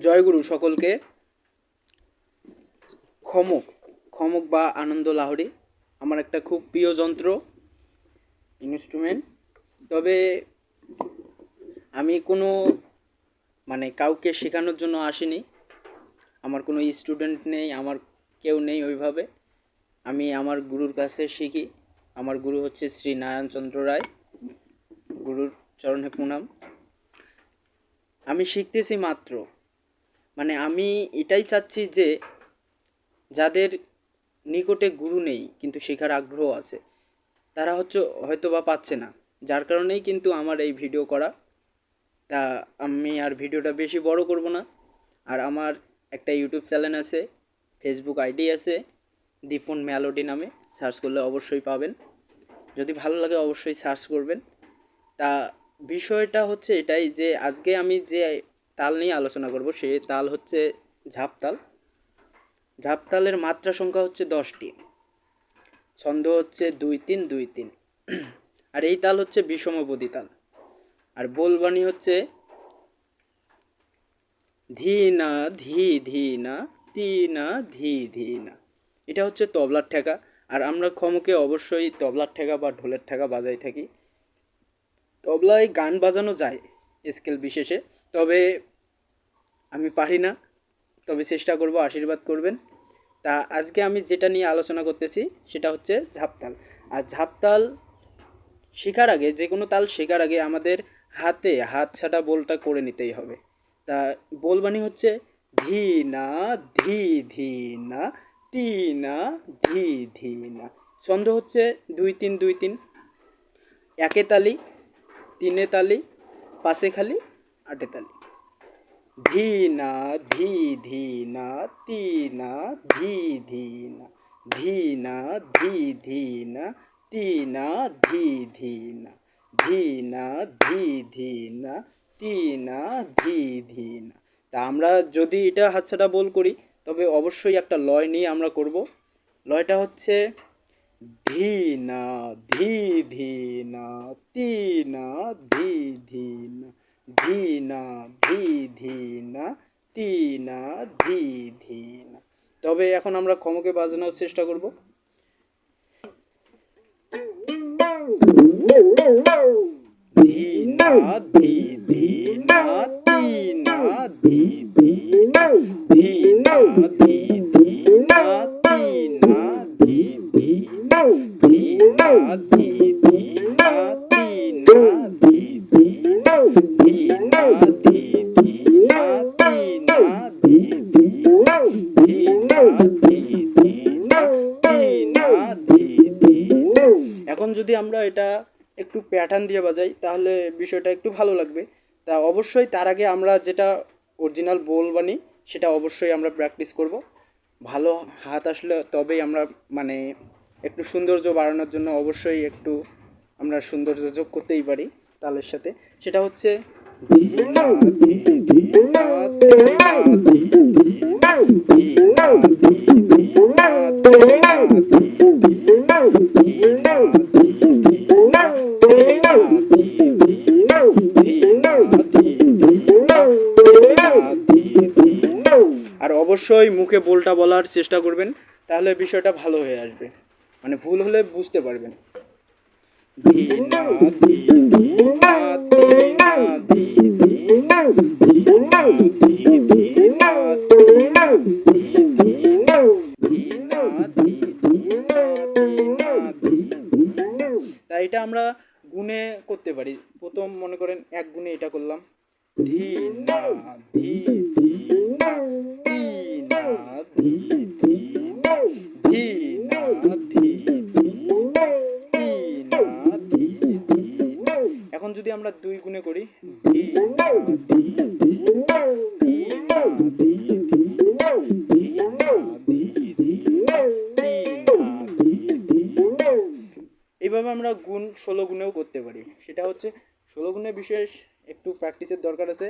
জয়গুরু সকলকে। খমক খমক বা আনন্দ লাহড়ি আমার একটা খুব প্রিয় যন্ত্র, ইনস্ট্রুমেন্ট। তবে আমি কোনো কাউকে শেখানোর জন্য আসিনি, আমার কোনো স্টুডেন্ট নেই, আমার কেউ নেই ওইভাবে। আমি আমার গুরুর কাছে শিখি। আমার গুরু হচ্ছে শ্রী নারায়ণচন্দ্র রায়, গুরুর চরণে প্রণাম। আমি শিখতেছি মাত্র, আমি এটাই চাচ্ছি যে যাদের নিকটে গুরু নেই কিন্তু শেখার আগ্রহ আছে, তারা হয়তো বা পাচ্ছে না, যার কারণেই কিন্তু আমার এই ভিডিও করা। তা আমি আর ভিডিওটা বেশি বড় করব না। আর আমার একটা ইউটিউব চ্যানেল আছে, ফেসবুক আইডি আছে, দীপন মেলোডি নামে, সার্চ করলে অবশ্যই পাবেন। যদি ভালো লাগে অবশ্যই সার্চ করবেন। তা বিষয়টা হচ্ছে এটাই যে আজকে আমি যে তাল নিয়ে আলোচনা করব সেই তাল হচ্ছে ঝাপতাল। ঝাপতালের মাত্রা সংখ্যা হচ্ছে 10টি, ছন্দ হচ্ছে 2-3-2-3। আর এই তাল হচ্ছে বিষমপদী তাল। আর বোলবাণী হচ্ছে ধি না ধি ধি না তি না ধি ধি না। এটা হচ্ছে তবলার ঠেকা। আর আমরা খমকে অবশ্যই তবলার ঠেকা বা ঢোলের ঠেকা বাজাই থাকি। তবলায় গান বাজানো যায় স্কেল বিশেষে, তবে আমি পারি না, তবে চেষ্টা করব, আশীর্বাদ করবেন। তা আজকে আমি যেটা নিয়ে আলোচনা করতেছি সেটা হচ্ছে ঝাপতাল। আর ঝাপতাল শেখার আগে, যে কোনো তাল শেখার আগে আমাদের হাত ছাটা বোলটা করে নিতেই হবে। তা বোলবাণী হচ্ছে ধি না ধি ধি না তি না ধি ধি না। ছন্দ হচ্ছে 2-3-2-3। একে তালি, তিনে তালি, পাশে খালি, আটে তালি। ধি না ধি ধি না তি না ধি ধি না, ধি না ধি ধি না তি না ধি ধি না, ধি না ধি ধি না তি না ধি ধি না। তা আমরা যদি এটা হাতছাটা বোল করি তবে অবশ্যই একটা লয় নিয়ে আমরা করব। লয়টা হচ্ছে ধি না ধি ধি না তি না ধি ধি না, ধি না ধি ধি না তি না ধি ধি না। তবে এখন আমরা খমকে বাজানোর চেষ্টা করব। ধি না ধি ধি না তি না ধি ধি না, ধি না ধি ধি না তি না ধি ধি না, ধি না ধি ধি না তি না ধি ধি না, ধি না ধি ধি না তি না ধি ধি না, ধি না ধি ধি না তি না ধি ধি না। এখন যদি আমরা এটা একটু প্যাটার্ন দিয়ে বাজাই তাহলে বিষয়টা একটু ভালো লাগবে। তা অবশ্যই তার আগে আমরা যেটা অরিজিনাল বোলবাণী সেটা অবশ্যই আমরা প্র্যাকটিস করব। ভালো হাত আসলে তবেই আমরা একটু সৌন্দর্য বাড়ানোর জন্য অবশ্যই একটু আমরা সৌন্দর্য যোগ করতেই পারি তালের সাথে। সেটা হচ্ছে ধি না ধি ধি না তি না ধি ধি না, ধি না ধি ধি না তি না ধি ধি না, ধি না ধি ধি না তি না ধি ধি না, ধি না ধি ধি না তি না ধি ধি না। আর অবশ্যই মুখে বোলটা বলার চেষ্টা করবেন, তাহলে বিষয়টা ভালো হয়ে আসবে। ভুল হলে বুঝতে পারবেন। ধি না ধি ধি না তি না ধি ধি না, ধি না ধি ধি না তি না ধি ধি না, ধি না ধি ধি না তি না ধি ধি না। তাই এটা আমরা গুণে করতে পারি। প্রথম মনে করেন এক গুণে এটা করলাম, ধি না ধি ধি না তি না ধি ধি না, ধি না ধি ধি না তি না ধি ধি না। এখন যদি আমরা দুই গুণে করি, ধি না ধি ধি না তি না ধি ধি না, ধি না ধি ধি না তি না ধি ধি না। এইভাবে আমরা গুণ 16 গুণেও করতে পারি। সেটা হচ্ছে 16 গুণে বিশেষ একটু প্র্যাকটিসের দরকার আছে।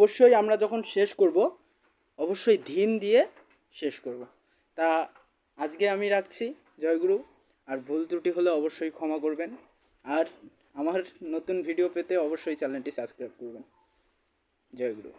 অবশ্যই আমরা যখন শেষ করব অবশ্যই ধীন দিয়ে শেষ করব। তা আজকে আমি রাখছি, জয়গুরু। আর ভুল ত্রুটি হলে অবশ্যই ক্ষমা করবেন। আর আমার নতুন ভিডিও পেতে অবশ্যই চ্যানেলটি সাবস্ক্রাইব করবেন। জয়গুরু।